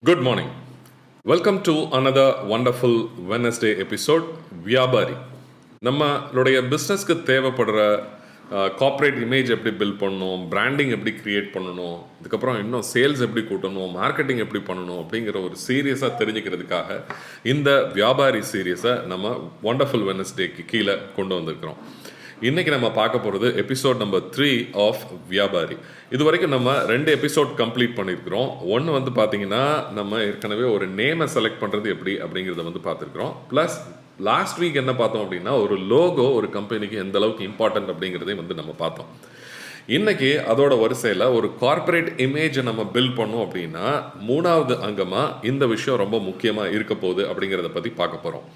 Good morning. Welcome to another wonderful Wednesday episode. வியாபாரி நம்மளுடைய பிஸ்னஸ்க்கு தேவைப்படுற கார்ப்பரேட் இமேஜ் எப்படி பில்ட் பண்ணணும், பிராண்டிங் எப்படி கிரியேட் பண்ணணும், இதுக்கப்புறம் இன்னும் சேல்ஸ் எப்படி கூட்டணும், மார்க்கெட்டிங் எப்படி பண்ணணும் அப்படிங்கிற ஒரு சீரியஸாக தெரிஞ்சுக்கிறதுக்காக இந்த வியாபாரி சீரியஸை நம்ம வண்டர்ஃபுல் வெனஸ்டேக்கு கீழே கொண்டு வந்திருக்கிறோம். இன்றைக்கி நம்ம பார்க்க போகிறது எபிசோட் நம்பர் 3 ஆஃப் வியாபாரி. இது வரைக்கும் நம்ம 2 எபிசோட் கம்ப்ளீட் பண்ணியிருக்கிறோம். ஒன்று வந்து பார்த்திங்கன்னா நம்ம ஏற்கனவே ஒரு நேமை செலக்ட் பண்ணுறது எப்படி அப்படிங்கிறத பார்த்துருக்குறோம். ப்ளஸ் லாஸ்ட் வீக் என்ன பார்த்தோம் அப்படின்னா ஒரு லோகோ ஒரு கம்பெனிக்கு எந்த அளவுக்கு இம்பார்ட்டன்ட் அப்படிங்கிறதையும் நம்ம பார்த்தோம். இன்றைக்கி அதோட வரிசையில் ஒரு கார்ப்பரேட் இமேஜை நம்ம பில்ட் பண்ணோம் அப்படின்னா 3வது அங்கமாக இந்த விஷயம் ரொம்ப முக்கியமாக இருக்க போகுது அப்படிங்கிறத பற்றி பார்க்க போகிறோம்.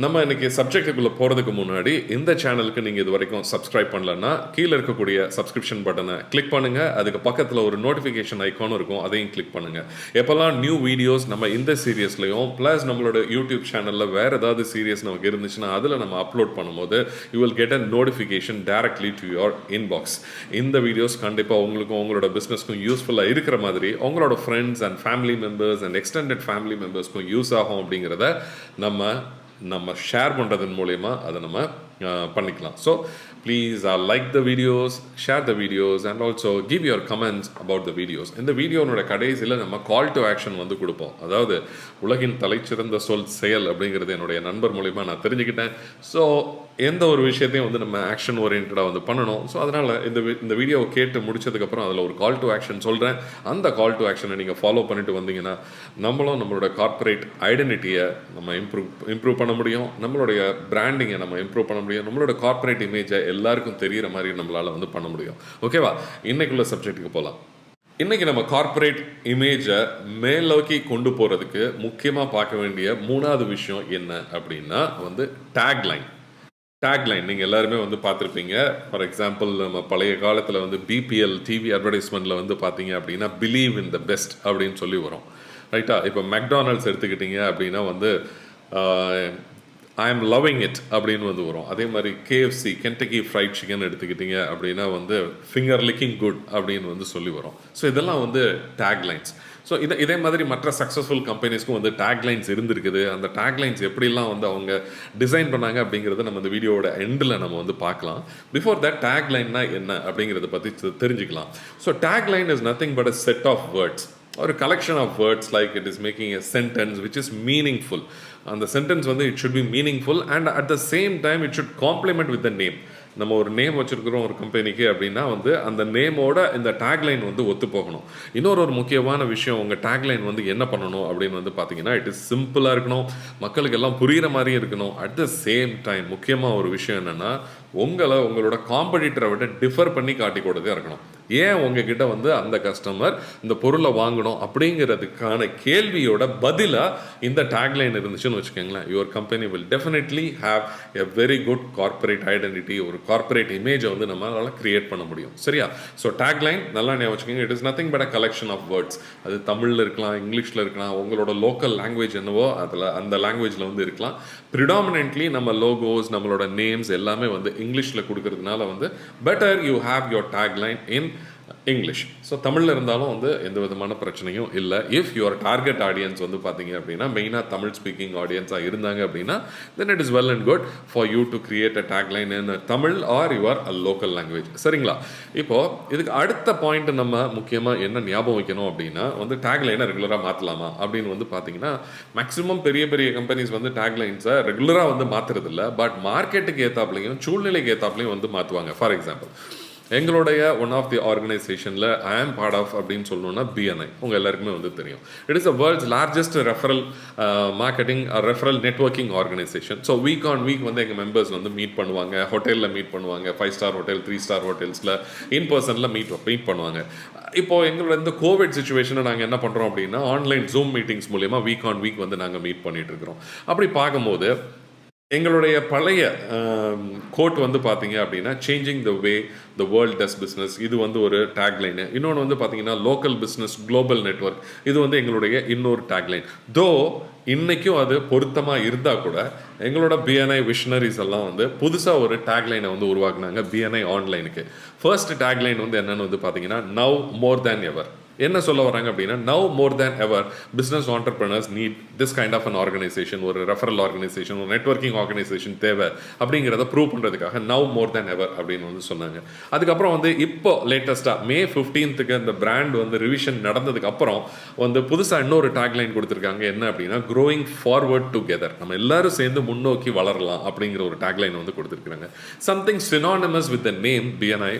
நம்ம இன்றைக்கி சப்ஜெக்டுக்குள்ளே போகிறதுக்கு முன்னாடி இந்த சேனலுக்கு நீங்கள் இது வரைக்கும் சப்ஸ்கிரைப் பண்ணலன்னா கீழே இருக்கக்கூடிய சப்ஸ்கிரிப்ஷன் பட்டனை கிளிக் பண்ணுங்கள். அதுக்கு பக்கத்தில் ஒரு நோட்டிஃபிகேஷன் ஐக்கானும் இருக்கும், அதையும் கிளிக் பண்ணுங்கள். எப்போல்லாம் நியூ வீடியோஸ் நம்ம இந்த சீரியஸ்லையும் ப்ளஸ் நம்மளோட யூடியூப் சேனலில் வேறு ஏதாவது சீரியஸ் நமக்கு இருந்துச்சுன்னா அதில் நம்ம அப்லோட் பண்ணும்போது you will get a notification directly to your inbox. இந்த வீடியோஸ் கண்டிப்பாக உங்களுக்கும் உங்களோட பிஸ்னஸ்க்கும் யூஸ்ஃபுல்லாக இருக்கிற மாதிரி உங்களோட friends and family members and extended family மெம்பர்ஸ்க்கும் யூஸ் ஆகும் அப்படிங்கிறத நம்ம ஷேர் பண்ணுறதன் மூலயமா அதை நம்ம பண்ணிக்கலாம். So please like the videos, share the videos and also give your comments about the videos. இந்த வீடியோனோட கடைசியில் நம்ம கால் டு ஆக்ஷன் கொடுப்போம். அதாவது உலகின் தலைச்சிறந்த சொல் செயல் அப்படிங்கிறது என்னுடைய நண்பர் மூலயமா நான் தெரிஞ்சுக்கிட்டேன். ஸோ எந்த ஒரு விஷயத்தையும் நம்ம ஆக்ஷன் ஓரியன்டாக பண்ணணும். ஸோ அதனால் இந்த வீடியோவை கேட்டு முடிச்சதுக்கப்புறம் அதில் ஒரு கால் டு ஆக்ஷன் சொல்கிறேன். அந்த கால் டு ஆக்ஷனை நீங்கள் ஃபாலோ பண்ணிட்டு வந்தீங்கன்னா நம்மளோட கார்ப்பரேட் ஐடென்டிட்டியை நம்ம இம்ப்ரூவ் பண்ண முடியும், நம்மளுடைய பிராண்டிங்கை நம்ம இம்ப்ரூவ் பண்ண முடியும், நம்மளோட கார்ப்பரேட் இமேஜை எல்லாருக்கும் தெரிகிற மாதிரி நம்மளால் பண்ண முடியும். ஓகேவா? இன்னைக்குள்ள சப்ஜெக்ட்டுக்கு போகலாம். இன்றைக்கி நம்ம கார்ப்பரேட் இமேஜை மேலோக்கி கொண்டு போகிறதுக்கு முக்கியமாக பார்க்க வேண்டிய 3வது விஷயம் என்ன அப்படின்னா டேக்லைன். நீங்கள் எல்லாருமே பார்த்துருப்பீங்க. ஃபார் எக்ஸாம்பிள் நம்ம பழைய காலத்தில் பிபிஎல் டிவி அட்வர்டைஸ்மெண்ட்டில் பார்த்தீங்க அப்படின்னா பிலீவ் இன் த பெஸ்ட் அப்படின்னு சொல்லி வரும், ரைட்டா? இப்போ மெக்டானல்ட்ஸ் எடுத்துக்கிட்டிங்க அப்படின்னா ஐ எம் லவ்விங் இட் அப்படின்னு வரும். அதே மாதிரி கேஎஃப்சி கென்டக்கி ஃப்ரைட் சிக்கன் எடுத்துக்கிட்டிங்க அப்படின்னா ஃபிங்கர் லிக்கிங் குட் அப்படின்னு சொல்லி வரும். ஸோ இதெல்லாம் டேக்லைன்ஸ். ஸோ இதே மாதிரி மற்ற சக்ஸஸ்ஃபுல் கம்பெனிஸ்க்கும் டேக்லைன்ஸ் இருந்திருக்குது. அந்த டேக்லைன்ஸ் எப்படிலாம் அவங்க டிசைன் பண்ணாங்க அப்படிங்கிறத நம்ம இந்த வீடியோவோட எண்டில் நம்ம பார்க்கலாம். பிஃபோர் தட் டேக்லைன்னா என்ன அப்படிங்கிறத பற்றி தெரிஞ்சுக்கலாம். So tagline is nothing but a set of words or a collection of words like it is making a sentence which is meaningful. And the sentence it should be meaningful and at the same time it should complement with the name. நம்ம ஒரு name வச்சுருக்கிறோம் ஒரு கம்பெனிக்கு அப்படின்னா அந்த நேமோட இந்த tagline ஒத்து போகணும். இன்னொரு முக்கியமான விஷயம், உங்கள் டேக்லைன் என்ன பண்ணணும் அப்படின்னு பார்த்தீங்கன்னா இட் இஸ் சிம்பிளாக இருக்கணும், மக்களுக்கு எல்லாம் புரிகிற மாதிரியும் இருக்கணும். அட் த சேம் டைம் முக்கியமாக ஒரு விஷயம் என்னென்னா உங்களோட காம்படிட்டரை விட டிஃபர் பண்ணி காட்டி கொடுத்தே இருக்கணும். ஏன் உங்ககிட்ட அந்த கஸ்டமர் இந்த பொருளை வாங்கணும் அப்படிங்கிறதுக்கான கேள்வியோட பதிலாக இந்த டேக்லைன் இருந்துச்சுன்னு வச்சுக்கோங்களேன், your company will definitely have a very good corporate identity, ஒரு கார்ப்பரேட் இமேஜை நம்மளால் கிரியேட் பண்ண முடியும். சரியா? ஸோ டேக்லைன் நல்லா ஞாபகம் வச்சுக்கோங்க. It is nothing but a collection of words. அது தமிழில் இருக்கலாம், இங்கிலீஷில் இருக்கலாம், உங்களோட லோக்கல் லாங்குவேஜ் என்னவோ அதில் அந்த லாங்குவேஜில் இருக்கலாம். ப்ரிடாமினென்ட்லி நம்ம லோகோஸ், நம்மளோட நேம்ஸ் எல்லாமே இங்கிலீஷில் கொடுக்கறதுனால better you have your tagline in English. So தமிழில் இருந்தாலும் எந்த விதமான பிரச்சனையும் இல்லை. இஃப் யுவர் டார்கெட் ஆடியன்ஸ் பார்த்தீங்க அப்படின்னா மெயினாக தமிழ் ஸ்பீக்கிங் ஆடியன்ஸாக இருந்தாங்க அப்படின்னா then it is well and good for you to create a tagline in Tamil or your local language. சரிங்களா? இப்போது இதுக்கு அடுத்த பாயிண்ட் நம்ம முக்கியமாக என்ன ஞாபகம் வைக்கணும் அப்படின்னா டேக்லைனை ரெகுலராக மாற்றலாமா அப்படின்னு பார்த்தீங்கன்னா மேக்ஸிமம் பெரிய பெரிய கம்பெனிஸ் டேக்லைன்ஸை ரெகுலராக மாற்றுறதில்ல. பட் மார்க்கெட்டுக்கு ஏற்றாப்புலையும் சூழ்நிலைக்கு ஏற்றாப்புலையும் மாற்றுவாங்க. ஃபார் எக்ஸாம்பிள் எங்களுடைய ஒன் ஆஃப் தி ஆர்கனைசேஷனில் ஐ ஆம் பார்ட் ஆஃப் அப்படின்னு சொல்லணும்னா பிஎன்ஐ உங்கள் எல்லாருக்குமே தெரியும். It is the world's largest referral marketing referral networking organisation. So week on week எங்கள் மெம்பர்ஸ் மீட் பண்ணுவாங்க, ஹோட்டலில் மீட் பண்ணுவாங்க, 5 ஸ்டார் ஹோட்டல் 3 ஸ்டார் ஹோட்டல்ஸில் இன் பர்சனில் மீட் பண்ணுவாங்க. இப்போது எங்களோட இந்த கோவிட் சுச்சுவேஷனை நாங்கள் என்ன பண்ணுறோம் அப்படின்னா ஆன்லைன் ஜூம் மீட்டிங்ஸ் மூலயமா வீக் ஆன் வீக் நாங்கள் மீட் பண்ணிகிட்டு இருக்கிறோம். அப்படி பார்க்கும்போது எங்களுடைய பழைய கோட் பார்த்தீங்க அப்படின்னா changing the way the world does business, இது ஒரு டேக்லைனு. இன்னொன்று பார்த்தீங்கன்னா லோக்கல் பிஸ்னஸ் குளோபல் நெட்வொர்க், இது எங்களுடைய இன்னொரு டேக்லைன். தோ இன்றைக்கும் அது பொருத்தமாக இருந்தால் கூட எங்களோட பிஎன்ஐ விஷனரிஸ் எல்லாம் புதுசாக ஒரு டேக்லைனை உருவாக்குனாங்க பிஎன்ஐ ஆன்லைனுக்கு. ஃபர்ஸ்ட் டேக்லைன் என்னென்னு பார்த்தீங்கன்னா நவ் மோர் தேன் எவர். என்ன சொல்ல வராங்க அப்படின்னா, now more than ever business entrepreneurs need this kind of an organization, ஒரு ரெஃபரல் ஆர்கனைசேஷன், ஒரு நெட்வொர்க்கிங் ஆர்கனைசேஷன் தேவை அப்படிங்கிறத ப்ரூவ் பண்ணுறதுக்காக நவ் மோர் தேன் எவர் அப்படின்னு வந்து சொன்னாங்க. அதுக்கப்புறம் வந்து இப்போ லேட்டஸ்ட்டாக May 15th இந்த பிராண்ட் வந்து ரிவிஷன் நடந்ததுக்கு அப்புறம் வந்து புதுசாக இன்னொரு டேக்லைன் கொடுத்துருக்காங்க. என்ன அப்படின்னா, க்ரோயிங் ஃபார்வர்ட் டுகெதர், நம்ம எல்லாரும் சேர்ந்து முன்னோக்கி வளரலாம் அப்படிங்கிற ஒரு டேக்லைன் வந்து கொடுத்துருக்காங்க. Something synonymous with the name BNI,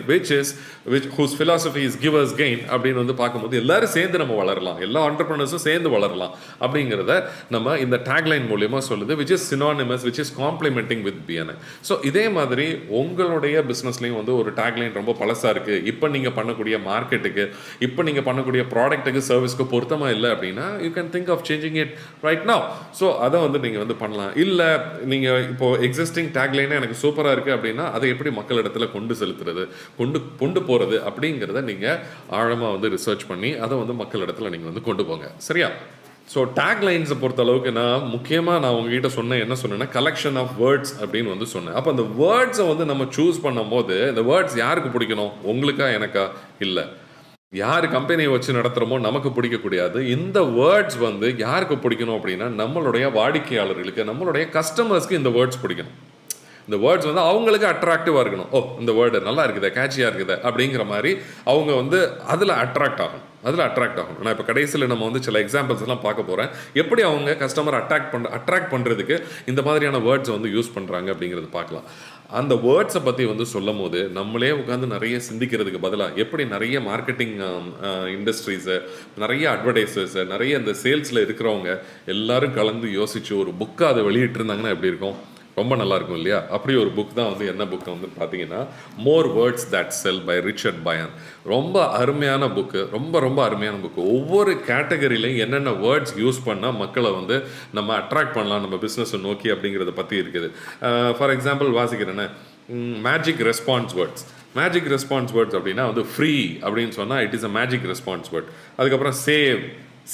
whose philosophy is give us gain அப்படின்னு வந்து பார்க்கும்போது எல்லாரும் சேர்ந்து நம்ம வளரலாம், எல்லா ஆண்டர்பிரினர்ஸும் சேர்ந்து வளரலாம் அப்படிங்கிறத நம்ம இந்த டேக்லைன் மூலியமா சொல்லுது, which is synonymous, which is complementing with BNI. So இதே மாதிரி உங்களுடைய பிஸ்னஸ்லையும் வந்து ஒரு டேக்லைன் ரொம்ப பழசா இருக்கு, இப்போ நீங்க பண்ணக்கூடிய மார்க்கெட்டுக்கு, இப்போ நீங்க பண்ணக்கூடிய ப்ராடக்ட்டுக்கு, சர்வீஸ்க்கு பொருத்தமா இல்லை அப்படின்னா you can think of changing it right now. So அதை வந்து நீங்க வந்து பண்ணலாம். இல்லை நீங்க இப்போ எக்ஸிஸ்டிங் டேக்லைனே எனக்கு சூப்பரா இருக்கு அப்படின்னா அதை எப்படி மக்களிடத்துல கொண்டு செலுத்துறது, கொண்டு போறது அப்படிங்கிறத நீங்க ஆழமா வந்து ரிசர்ச் பண்ணி அதை வந்து மக்களிடத்துல நீங்க வந்து கொண்டு போங்க. சரியா? ஸோ டேக்லைன்ஸை பொறுத்த அளவுக்கு நான் முக்கியமாக உங்ககிட்ட சொன்னேன், என்ன சொன்னேன்னா கலெக்ஷன் ஆஃப் வேர்ட்ஸ் அப்படின்னு வந்து சொன்னேன். அப்போ அந்த வேர்ட்ஸை வந்து நம்ம சூஸ் பண்ணும் போது இந்த வேர்ட்ஸ் யாருக்கு பிடிக்கணும், உங்களுக்கா எனக்கா? இல்லை, யார் கம்பெனியை வச்சு நடத்துகிறோமோ நமக்கு பிடிக்கக்கூடாது. இந்த வேர்ட்ஸ் வந்து யாருக்கு பிடிக்கணும் அப்படின்னா நம்மளுடைய வாடிக்கையாளர்களுக்கு, நம்மளுடைய கஸ்டமர்ஸ்க்கு இந்த வேர்ட்ஸ் பிடிக்கணும். இந்த வேர்ட்ஸ் வந்து அவங்களுக்கு அட்ராக்டிவாக இருக்கணும். ஓ, இந்த வேர்டு நல்லா இருக்குது, கேட்சியாக இருக்குது அப்படிங்கிற மாதிரி அவங்க வந்து அதில் அட்ராக்ட் ஆகணும். நான் இப்போ கடைசியில் நம்ம வந்து சில எக்ஸாம்பிள்ஸ் எல்லாம் பார்க்க போகிறேன், எப்படி அவங்க கஸ்டமர் அட்ராக்ட் பண்ணுறதுக்கு இந்த மாதிரியான வேர்ட்ஸை வந்து யூஸ் பண்ணுறாங்க அப்படிங்கிறது பார்க்கலாம். அந்த வேர்ட்ஸை பற்றி வந்து சொல்லும் போது நம்மளே உட்காந்து நிறைய சிந்திக்கிறதுக்கு பதிலாக எப்படி நிறைய மார்க்கெட்டிங் இண்டஸ்ட்ரீஸு, நிறைய அட்வர்டைசர்ஸு, நிறைய இந்த சேல்ஸில் இருக்கிறவங்க எல்லாரும் கலந்து யோசித்து ஒரு புக்கை அதை வெளியிட்டு இருந்தாங்கன்னா எப்படி இருக்கும்? ரொம்ப நல்லா இருக்கும் இல்லையா? அப்படி ஒரு புக் தான் வந்து என்ன புக் வந்து பார்த்தீங்கன்னா more words that sell by Richard Bayan. ரொம்ப அருமையான புக்கு, ரொம்ப அருமையான புக்கு. ஒவ்வொரு கேட்டகரியிலையும் என்னென்ன வேர்ட்ஸ் யூஸ் பண்ணால் மக்களை வந்து நம்ம அட்ராக்ட் பண்ணலாம் நம்ம பிஸ்னஸை நோக்கி அப்படிங்கிறத பற்றி இருக்குது. ஃபார் எக்ஸாம்பிள் வாசிக்கிறேன்னு, மேஜிக் ரெஸ்பான்ஸ் வேர்ட்ஸ் அப்படின்னா வந்து ஃப்ரீ அப்படின்னு சொன்னால் it is a magic response word. அதுக்கப்புறம்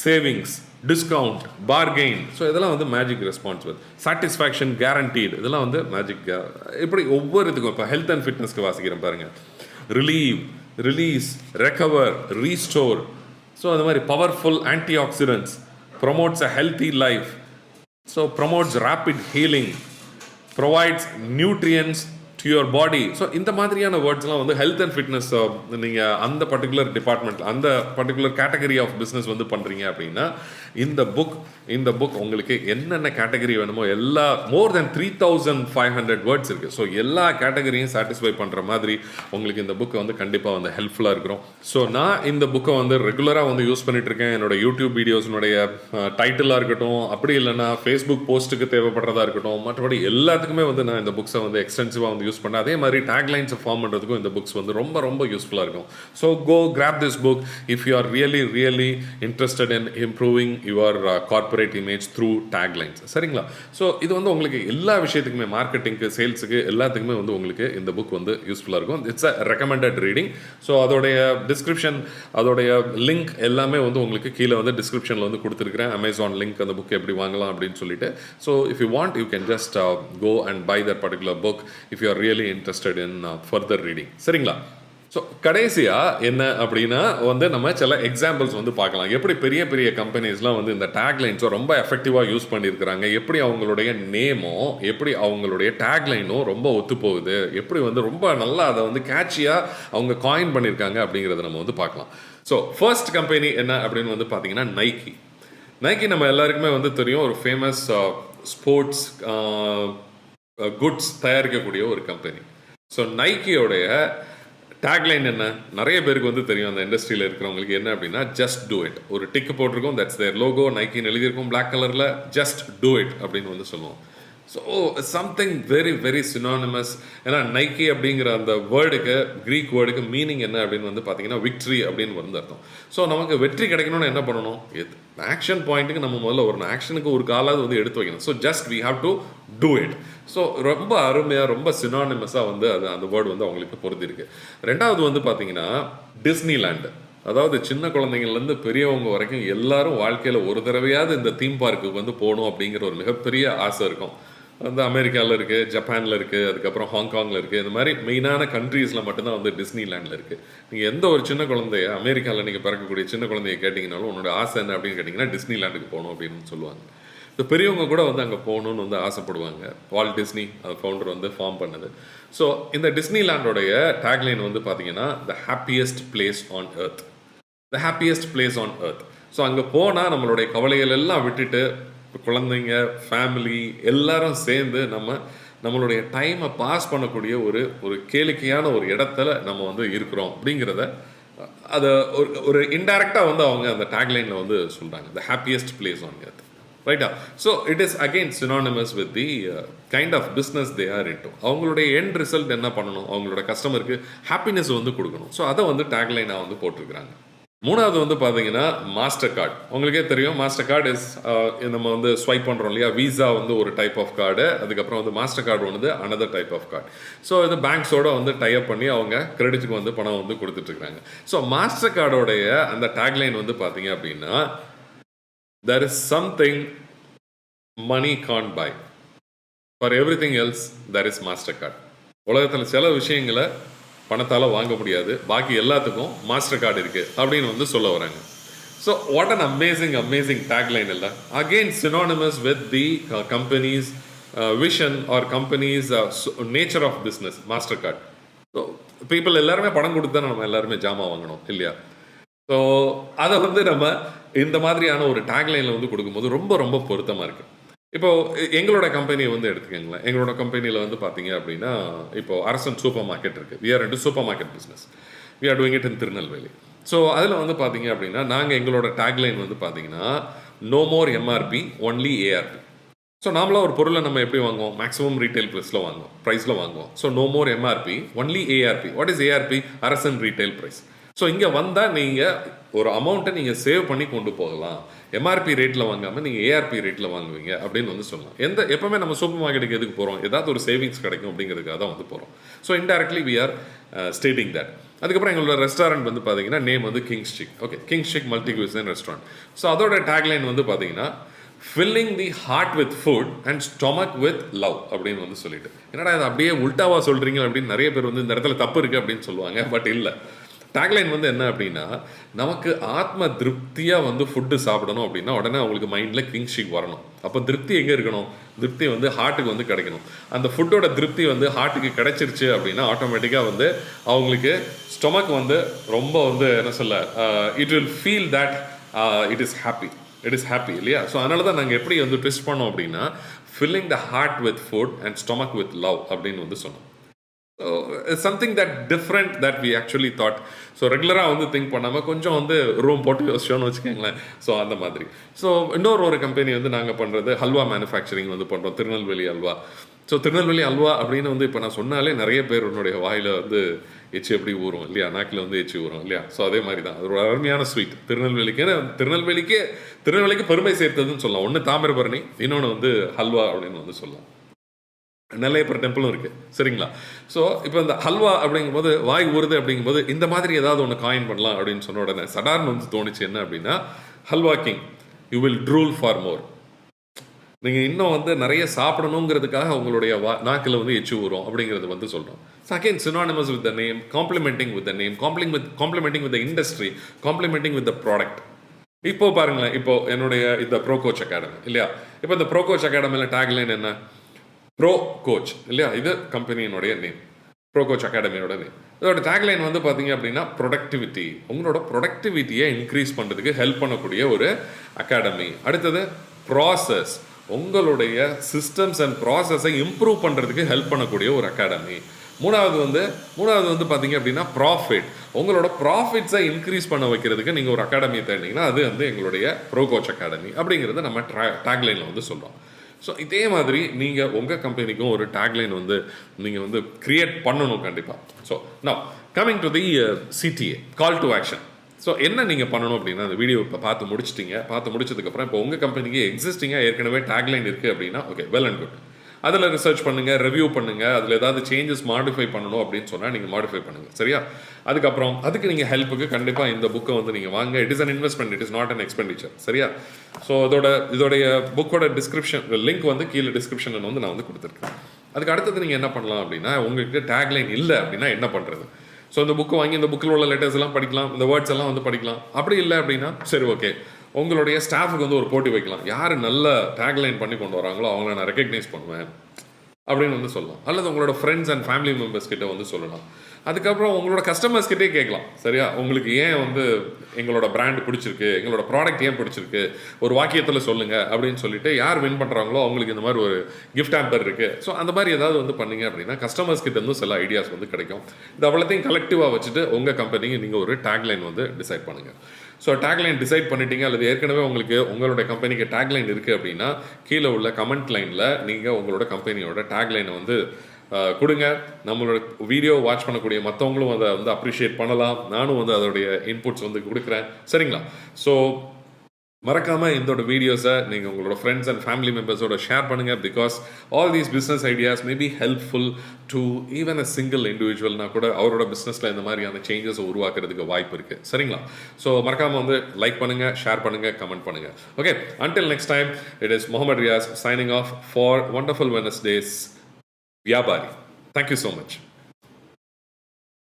சேவிங்ஸ், டிஸ்கவுண்ட், பார்கெயின், ஸோ இதெல்லாம் வந்து மேஜிக் ரெஸ்பான்சிபிள். சாட்டிஸ்ஃபேக்ஷன், கேரண்டீடு, இதெல்லாம் வந்து மேஜிக். இப்படி ஒவ்வொரு இதுக்கும் இப்போ ஹெல்த் அண்ட் ஃபிட்னஸ்க்கு வாசிக்கிறேன் பாருங்க, ரிலீஸ், ரெக்கவர், ரீஸ்டோர். ஸோ அந்த மாதிரி powerful antioxidants, promotes a healthy life, so promotes rapid healing, provides nutrients to your body. So இந்த மாதிரியான வேர்ட்ஸ்லாம் வந்து ஹெல்த் அண்ட் ஃபிட்னஸ் நீங்கள் அந்த பர்டிகுலர் டிபார்ட்மெண்ட், அந்த பர்டிகுலர் கேட்டகரி ஆஃப் பிஸ்னஸ் வந்து பண்ணுறீங்க அப்படின்னா இந்த புக் உங்களுக்கு என்னென்ன கேட்டகரி வேணுமோ எல்லா மோர் தென் 3500 வேர்ட்ஸ் இருக்குது. ஸோ எல்லா கேட்டகரியும் சாட்டிஸ்ஃபை பண்ணுற மாதிரி உங்களுக்கு இந்த புக்கை வந்து கண்டிப்பாக வந்து ஹெல்ப்ஃபுல்லாக இருக்கிறோம். ஸோ நான் இந்த புக்கை வந்து ரெகுலராக வந்து யூஸ் பண்ணிட்டு இருக்கேன். என்னோட யூடியூப் வீடியோஸ்னுடைய டைட்டிலாக இருக்கட்டும், அப்படி இல்லைன்னா ஃபேஸ்புக் போஸ்ட்டுக்கு தேவைப்படுறதா இருக்கட்டும், மற்றபடி எல்லாத்துக்குமே வந்து நான் இந்த புக்ஸை வந்து எக்ஸ்டென்சிவாக வந்து யூஸ் பண்ணேன். அதே மாதிரி டேக்லைன்ஸை ஃபார்ம் பண்ணுறதுக்கும் இந்த புக்ஸ் வந்து ரொம்ப யூஸ்ஃபுல்லாக இருக்கும். So go grab this book if you are really interested in improving your corporate image through taglines. சரிங்களா? ஸோ இது வந்து உங்களுக்கு எல்லா விஷயத்துக்குமே, மார்க்கெட்டிங்க்கு, சேல்ஸுக்கு, எல்லாத்துக்குமே வந்து உங்களுக்கு இந்த புக் வந்து யூஸ்ஃபுல்லாக இருக்கும். It's a recommended reading. So அதோடைய டிஸ்கிரிப்ஷன், அதோடைய லிங்க் எல்லாமே வந்து உங்களுக்கு கீழே வந்து டிஸ்கிரிப்ஷனில் வந்து கொடுத்துருக்கிறேன். அமேசான் லிங்க், அந்த புக் எப்படி வாங்கலாம் அப்படின்னு சொல்லிட்டு. So if you want you can just go and buy that particular book if you are really interested in further reading. சரிங்களா? ஸோ கடைசியாக என்ன அப்படின்னா வந்து நம்ம சில எக்ஸாம்பிள்ஸ் வந்து பார்க்கலாம். எப்படி பெரிய கம்பெனிஸ்லாம் வந்து இந்த டேக்லைன்ஸோ ரொம்ப எஃபெக்டிவாக யூஸ் பண்ணியிருக்கிறாங்க, எப்படி அவங்களுடைய நேமோ, எப்படி அவங்களுடைய டேக்லைனோ ரொம்ப ஒத்து போகுது, எப்படி வந்து ரொம்ப நல்லா அதை வந்து கேட்சியாக அவங்க காயின் பண்ணியிருக்காங்க அப்படிங்கிறத நம்ம வந்து பார்க்கலாம். ஸோ ஃபர்ஸ்ட் கம்பெனி என்ன அப்படின்னு வந்து பார்த்தீங்கன்னா நைக்கி நம்ம எல்லாருக்குமே வந்து தெரியும், ஒரு ஃபேமஸ் ஸ்போர்ட்ஸ் குட்ஸ் தயாரிக்கக்கூடிய ஒரு கம்பெனி. ஸோ நைக்கியோடைய டேக்லைன் என்ன நிறைய பேருக்கு வந்து தெரியும், அந்த இண்டஸ்ட்ரியில் இருக்கிறவங்களுக்கு. என்ன அப்படின்னா ஜஸ்ட் டூ இட். ஒரு டிக்கு போட்டிருக்கோம், தட்ஸ் தேர் லோகோ, நைக்கின்னு எழுதியிருக்கோம் பிளாக் கலரில், ஜஸ்ட் டூ இட் அப்படின்னு வந்து சொல்லுவோம். So something very synonymous. ஏன்னா நைக்கி அப்படிங்கிற அந்த வேர்டுக்கு, க்ரீக் வேர்டுக்கு மீனிங் என்ன அப்படின்னு வந்து பார்த்தீங்கன்னா விக்ட்ரி அப்படின்னு வந்து அர்த்தம். ஸோ நமக்கு வெற்றி கிடைக்கணும்னு என்ன பண்ணணும்? ஆக்ஷன் பாயிண்ட்டுக்கு நம்ம முதல்ல ஒரு ஆக்ஷனுக்கு ஒரு காலாவது வந்து எடுத்து வைக்கணும். So just we have to do it. So ரொம்ப அருமையாக, ரொம்ப சினானிமஸாக வந்து அந்த வேர்டு வந்து அவங்களுக்கு பொருந்திருக்கு. ரெண்டாவது வந்து பார்த்தீங்கன்னா டிஸ்னிலேண்டு. அதாவது சின்ன குழந்தைங்கள்லேருந்து பெரியவங்க வரைக்கும் எல்லாரும் வாழ்க்கையில் ஒரு தடவையாவது இந்த தீம் பார்க்குக்கு வந்து போகணும் அப்படிங்கிற ஒரு மிகப்பெரிய ஆசை இருக்கும். வந்து அமெரிக்காவில் இருக்குது, ஜப்பானில் இருக்குது, அதுக்கப்புறம் ஹாங்காங்கில் இருக்குது. இந்த மாதிரி மெயினான கண்ட்ரீஸில் மட்டும்தான் வந்து டிஸ்னிலேண்டில் இருக்குது. நீங்கள் எந்த ஒரு சின்ன குழந்தைய அமெரிக்காவில் நீங்கள் பிறக்கக்கூடிய சின்ன குழந்தைய கேட்டிங்கனாலும் உன்னோட ஆசை என்ன அப்படின்னு கேட்டிங்கன்னா டிஸ்னிலேண்டுக்கு போகணும் அப்படின்னு சொல்லுவாங்க. இந்த பெரியவங்க கூட வந்து அங்கே போகணுன்னு வந்து ஆசைப்படுவாங்க. வால்ட் டிஸ்னி அது ஃபவுண்டர் வந்து ஃபார்ம் பண்ணது. ஸோ இந்த டிஸ்னிலேண்டோடைய டேக்லைன் வந்து பார்த்தீங்கன்னா த happiest place on earth. The happiest place on earth. So அங்கே போனால் நம்மளுடைய கவலைகள் எல்லாம் விட்டுட்டு குழந்தைங்க, ஃபேமிலி எல்லாரும் சேர்ந்து நம்மளுடைய டைமை பாஸ் பண்ணக்கூடிய ஒரு கேளிக்கையான ஒரு இடத்துல நம்ம வந்து இருக்கிறோம் அப்படிங்கிறத அதை ஒரு இன்டைரக்டாக வந்து அவங்க அந்த டேக்லைனில் வந்து சொல்கிறாங்க. The happiest place on earth. ரைட்டா? So it is again synonymous with the kind of business they are into. அவங்களுடைய எண்ட் ரிசல்ட் என்ன பண்ணணும்? அவங்களோட கஸ்டமருக்கு ஹாப்பினஸ் வந்து கொடுக்கணும். ஸோ அதை வந்து டேக்லைனாக வந்து போட்டிருக்கிறாங்க. மூணாவது வந்து பார்த்தீங்கன்னா மாஸ்டர் கார்டு. உங்களுக்கே தெரியும் மாஸ்டர் கார்டு இஸ் நம்ம வந்து ஸ்வைப் பண்ணுறோம் இல்லையா? விசா வந்து ஒரு டைப் ஆஃப் கார்டு, அதுக்கப்புறம் வந்து மாஸ்டர் கார்டு வந்து another type of card. So இது பேங்க்ஸோட வந்து டைப் பண்ணி அவங்க கிரெடிட்டுக்கு வந்து பணம் வந்து கொடுத்துட்ருக்காங்க. ஸோ மாஸ்டர் கார்டோடைய அந்த டேக்லைன் வந்து பார்த்தீங்க அப்படின்னா there is something money can't buy. For everything else there is Mastercard. உலகத்தில் சில விஷயங்களை பணத்தால் வாங்க முடியாது, பாக்கி எல்லாத்துக்கும் மாஸ்டர் கார்டு இருக்குது அப்படின்னு வந்து சொல்ல வராங்க. So what an amazing tagline இல்லை? Again synonymous with the companies vision or companies nature of business. Mastercard. So people எல்லாருமே பணம் கொடுத்து தான் நம்ம எல்லாருமே ஜாமான் வாங்கணும் இல்லையா? ஸோ அதை வந்து நம்ம இந்த மாதிரியான ஒரு டேக்லைனில் வந்து கொடுக்கும்போது ரொம்ப ரொம்ப பொருத்தமாக இருக்குது. இப்போது எங்களோட கம்பெனியை வந்து எடுத்துக்கங்களேன். எங்களோட கம்பெனியில் வந்து பார்த்தீங்க அப்படின்னா இப்போது அரசன் சூப்பர் மார்க்கெட் இருக்குது. We are into super market business. We are doing it in Tirunelveli. So அதில் வந்து பார்த்தீங்க அப்படின்னா நாங்கள் எங்களோட டேக்லைன் வந்து பார்த்தீங்கன்னா no more MRP only ARP. So நாமளாக ஒரு பொருளை நம்ம எப்படி வாங்குவோம்? மேக்ஸிமம் ரீட்டைல் ப்ரைஸில் வாங்குவோம். So no more MRP only ARP. What is ARP? Arasan retail price. So இங்கே வந்தால் நீங்கள் ஒரு அமௌண்ட்டை நீங்கள் சேவ் பண்ணி கொண்டு போகலாம். எம்ஆர்பி ரேட்டில் வாங்காமல் நீங்கள் ஏஆர்பி ரேட்டில் வாங்குவீங்க அப்படின்னு வந்து சொல்லலாம். எப்போவுமே நம்ம சூப்பர் மார்க்கெட்டுக்கு எதுக்கு போகிறோம்? ஏதாவது ஒரு சேவிங்ஸ் கிடைக்கும் அப்படிங்கிறதுக்காக தான் வந்து போகிறோம். So indirectly we are stating that. அதுக்கப்புறம் எங்களோட ரெஸ்டாரண்ட் வந்து பார்த்தீங்கன்னா நேம் வந்து Kings Chick. Okay, Kings Chick multi cuisine restaurant. So அதோட டேக்லைன் வந்து பார்த்தீங்கன்னா filling the heart with food and stomach with love அப்படின்னு வந்து சொல்லிட்டு, என்னடா இது அப்படியே உல்டாவா சொல்கிறீங்க அப்படின்னு நிறைய பேர் வந்து இந்த இடத்துல தப்பு இருக்குது அப்படின்னு சொல்லுவாங்க. பட் இல்லை, டேக்லைன் வந்து என்ன அப்படின்னா நமக்கு ஆத்ம திருப்தியாக வந்து ஃபுட்டு சாப்பிடணும் அப்படின்னா உடனே அவங்களுக்கு மைண்டில் கிங்ஸ் சிக் வரணும். அப்போ திருப்தி எங்கே இருக்கணும்? திருப்தி வந்து ஹார்ட்டுக்கு வந்து கிடைக்கணும். அந்த ஃபுட்டோட திருப்தி வந்து ஹார்ட்டுக்கு கிடைச்சிருச்சு அப்படின்னா ஆட்டோமேட்டிக்காக வந்து அவங்களுக்கு ஸ்டொமக் வந்து ரொம்ப வந்து என்ன சொல்ல, it will feel that it is happy இல்லையா? ஸோ அதனால தான் நாங்கள் எப்படி வந்து ட்விஸ்ட் பண்ணோம் அப்படின்னா filling the heart with food and stomach with love அப்படின்னு வந்து சொன்னோம். Something that different that we actually thought. So ரெகுலராக வந்து திங்க் பண்ணாமல் கொஞ்சம் வந்து ரூம் போட்டு யோசிச்சோன்னு வச்சுக்கோங்களேன். ஸோ அந்த மாதிரி. ஸோ இன்னொரு கம்பெனி வந்து நாங்கள் பண்ணுறது ஹல்வா மேனுஃபேக்சரிங் வந்து பண்ணுறோம், திருநெல்வேலி அல்வா. ஸோ திருநெல்வேலி அல்வா அப்படின்னு வந்து இப்போ நான் சொன்னாலே நிறைய பேர் உன்னுடைய வாயில் வந்து எச்சி எப்படி ஊறும் இல்லையா? நாக்கில் வந்து எச்சி ஊறும் இல்லையா? ஸோ அதே மாதிரி தான் அது ஒரு அருமையான ஸ்வீட். திருநெல்வேலிக்கு பெருமை சேர்த்ததுன்னு சொல்லலாம். ஒன்று தாமிரபரணி, இன்னொன்று வந்து ஹல்வா அப்படின்னு வந்து சொல்லலாம். நெல்லையப்பர் டெம்பிளும் இருக்குது சரிங்களா? ஸோ இப்போ இந்த ஹல்வா அப்படிங்கும்போது வாய் ஊறுது அப்படிங்கும்போது இந்த மாதிரி ஏதாவது ஒன்று காயின் பண்ணலாம் அப்படின்னு சொன்ன உடனே சடார்னு வந்து தோணுச்சு என்ன அப்படின்னா halwa king you will drool for more. நீங்கள் இன்னும் வந்து நிறைய சாப்பிடணுங்கிறதுக்காக உங்களுடைய நாக்கில் வந்து எச்சு ஊறும் அப்படிங்கிறது வந்து சொல்கிறோம். So again synonymous with the name, complimenting with the name, complimenting with the industry, complimenting with the product. இப்போ பாருங்களேன், இப்போ என்னுடைய இந்த ப்ரோ கோச் அகாடமி இல்லையா? இப்போ இந்த ப்ரோ கோச் அகாடமியில் டேக்லைன் என்ன? ப்ரோ கோச் இல்லையா? இது கம்பெனியினுடைய நேம், ப்ரோ கோச் அகாடமியோட நேம். இதோட டேக்லைன் வந்து பார்த்தீங்க அப்படின்னா ப்ரொடக்டிவிட்டி. உங்களோட ப்ரொடக்டிவிட்டியை இன்க்ரீஸ் பண்ணுறதுக்கு ஹெல்ப் பண்ணக்கூடிய ஒரு அகாடமி. அடுத்தது ப்ராசஸ், உங்களுடைய சிஸ்டம்ஸ் அண்ட் ப்ராசஸை இம்ப்ரூவ் பண்ணுறதுக்கு ஹெல்ப் பண்ணக்கூடிய ஒரு அகாடமி. மூணாவது வந்து பார்த்தீங்க அப்படின்னா ப்ராஃபிட், உங்களோட ப்ராஃபிட்ஸை இன்க்ரீஸ் பண்ண வைக்கிறதுக்கு நீங்கள் ஒரு அகாடமியை தேடினீங்கன்னா அது வந்து எங்களுடைய ப்ரோ கோச் அகாடமி அப்படிங்கிறத நம்ம டேக்லைனில் வந்து சொல்கிறோம். ஸோ இதே மாதிரி நீங்கள் உங்கள் கம்பெனிக்கும் ஒரு டேக்லைன் வந்து நீங்கள் வந்து க்ரியேட் பண்ணணும் கண்டிப்பாக. So now coming to the CTA, call to action. So என்ன நீங்கள் பண்ணணும் அப்படின்னா அந்த வீடியோ இப்போ பார்த்து முடிச்சிட்டிங்க. பார்த்து முடிச்சதுக்கப்புறம் இப்போ உங்கள் கம்பெனிக்கு எக்ஸிஸ்டிங்காக ஏற்கனவே டேக்லைன் இருக்குது அப்படின்னா ஓகே, வெல் அண்ட் குட். அதில் ரிசர்ச் பண்ணுங்கள், ரிவ்யூ பண்ணுங்கள். அதில் ஏதாவது சேஞ்சஸ் மாடிஃபை பண்ணணும் அப்படின்னு சொன்னால் நீங்கள் மாடிஃபை பண்ணுங்கள். சரியா? அதுக்கப்புறம் அதுக்கு நீங்கள் ஹெல்ப்புக்கு கண்டிப்பாக இந்த புக்கை வந்து நீங்கள் வாங்க. It is an investment, it is not an expenditure. சரியா? ஸோ இதோடைய புக்கோட டிஸ்கிரிப்ஷன் லிங்க் வந்து கீழே டிஸ்கிரிப்ஷனில் வந்து நான் வந்து கொடுத்துருக்கேன். அதுக்கு அடுத்தது நீங்கள் என்ன பண்ணலாம் அப்படின்னா, உங்களுக்கு டேக்லைன் இல்லை அப்படின்னா என்ன பண்ணுறது? ஸோ இந்த புக்கு வாங்கி இந்த புக்கில் உள்ள லெட்டர்ஸ் எல்லாம் படிக்கலாம், இந்த வேர்ட்ஸ் எல்லாம் வந்து படிக்கலாம். அப்படி இல்லை அப்படின்னா சரி ஓகே, உங்களுடைய ஸ்டாஃபுக்கு வந்து ஒரு போட்டி வைக்கலாம். யார் நல்ல டேக்லைன் பண்ணி கொண்டு வராங்களோ அவங்கள நான் ரெக்கக்னைஸ் பண்ணுவேன் அப்படின்னு வந்து சொல்லலாம். அல்லது உங்களோட ஃப்ரெண்ட்ஸ் அண்ட் ஃபேமிலி மெம்பர்ஸ் கிட்ட வந்து சொல்லலாம். அதுக்கப்புறம் உங்களோட கஸ்டமர்ஸ் கிட்டே கேட்கலாம். சரியா? உங்களுக்கு ஏன் வந்து எங்களோட பிராண்ட் பிடிச்சிருக்கு, எங்களோட ப்ராடக்ட் ஏன் பிடிச்சிருக்கு, ஒரு வாக்கியத்தில் சொல்லுங்கள் அப்படின்னு சொல்லிட்டு யார் வின் பண்ணுறாங்களோ அவங்களுக்கு இந்த மாதிரி ஒரு கிஃப்ட் ஹேம்பர் இருக்குது. ஸோ அந்த மாதிரி ஏதாவது வந்து பண்ணீங்க அப்படின்னா கஸ்டமர்ஸ் கிட்ட இருந்து சில ஐடியாஸ் வந்து கிடைக்கும். இது அவ்வளோத்தையும் கலெக்டிவாக வச்சுட்டு உங்கள் கம்பெனிக்கு நீங்கள் ஒரு டேக்லைன் வந்து டிசைட் பண்ணுங்கள். ஸோ டேக்லைன் டிசைட் பண்ணிட்டீங்க, அல்லது ஏற்கனவே உங்களுக்கு உங்களுடைய கம்பெனிக்கு டேக்லைன் இருக்குது அப்படின்னா கீழே உள்ள கமெண்ட் லைனில் நீங்கள் உங்களோட கம்பெனியோட டேக்லைனை வந்து கொடுங்க. நம்மளோட வீடியோ வாட்ச் பண்ணக்கூடிய மற்றவங்களும் அதை வந்து அப்ரிஷியேட் பண்ணலாம். நானும் வந்து அதோடைய இன்புட்ஸ் வந்து கொடுக்குறேன். சரிங்களா? ஸோ மறக்காமல் இதோட வீடியோஸை நீங்கள் உங்களோட ஃப்ரெண்ட்ஸ் அண்ட் ஃபேமிலி மெம்பர்ஸோட ஷேர் பண்ணுங்கள். Because all these business ideas may be helpful to even a single இண்டிவிஜுவல்னா கூட அவரோட பிஸ்னஸில் இந்த மாதிரியான சேஞ்சஸை உருவாக்குறதுக்கு வாய்ப்பு இருக்குது. சரிங்களா? ஸோ மறக்காமல் வந்து லைக் பண்ணுங்கள், ஷேர் பண்ணுங்கள், கமெண்ட் பண்ணுங்கள். Okay, until next time, it is Mohammed Riaz signing off for Wonderful Wednesdays Vyabari. Thank you so much.